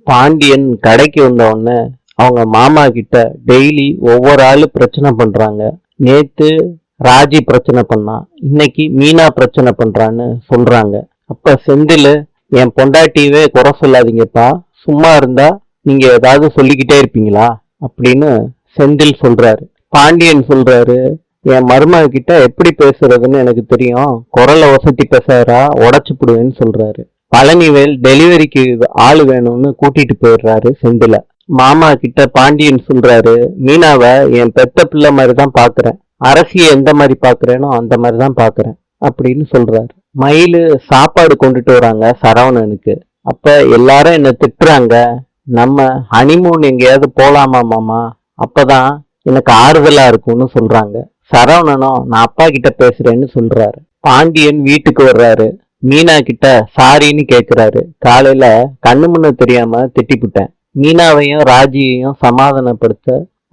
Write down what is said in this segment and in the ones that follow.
பாண்டியன் கடைக்கு வந்த உடனே அவங்க மாமா கிட்ட டெய்லி ஒவ்வொரு ஆளு பிரச்சனை பண்றாங்க. நேத்து ராஜி பிரச்சனை பண்ணா, இன்னைக்கு மீனா பிரச்சனை பண்றான்னு சொல்றாங்க. அப்ப செந்தில், என் பொண்டாட்டியவே குறை சொல்லாதீங்கப்பா, சும்மா இருந்தா நீங்க ஏதாவது சொல்லிக்கிட்டே இருப்பீங்களா அப்படின்னு செந்தில் சொல்றாரு. பாண்டியன் சொல்றாரு, என் மருமக கிட்ட எப்படி பேசுறதுன்னு எனக்கு தெரியும், குரலை வசதி பேசுறா உடச்சு புடுவேன்னு சொல்றாரு. பழனிவேல் டெலிவரிக்கு ஆளு வேணும்னு கூட்டிட்டு போயிடுறாரு செந்தில. மாமா கிட்ட பாண்டியன் சொல்றாரு, மீனாவை என் பெத்த பிள்ளை மாதிரி தான் பாக்குறேன், அரசியை எந்த மாதிரி பாக்குறேனோ அந்த மாதிரி தான் பாக்குறேன் அப்படின்னு சொல்றாரு. மயிலு சாப்பாடு கொண்டுட்டு வராங்க சரவணனுக்கு. அப்ப எல்லாரும் என்ன திட்டுறாங்க, நம்ம ஹனிமூன் எங்கேயாவது போலாமா மாமா, அப்பதான் எனக்கு ஆறுதலா இருக்கும்னு சொல்றாங்க. சரவணனும் நான் அப்பா கிட்ட பேசுறேன்னு சொல்றாரு. பாண்டியன் வீட்டுக்கு வர்றாரு. மீனா கிட்ட சாரின்னு கேக்குறாரு. காலையில கண்ணு முன்ன தெரியாம திட்டிப்புட்டேன். மீனாவையும் ராஜியையும் சமாதானப்படுத்த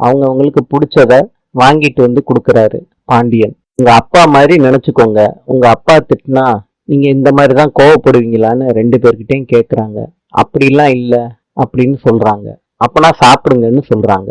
அவங்களுக்கு பிடிச்சத வாங்கிட்டு வந்து கொடுக்கறாரு பாண்டியன். உங்க அப்பா மாதிரி நினைச்சுக்கோங்க, உங்க அப்பா திட்டினா நீங்க இந்த மாதிரிதான் கோவப்படுவீங்களான்னு 2 பேர்கிட்டையும் கேக்குறாங்க. அப்படிலாம் இல்ல அப்படின்னு சொல்றாங்க. அப்பனா சாப்பிடுங்கன்னு சொல்றாங்க.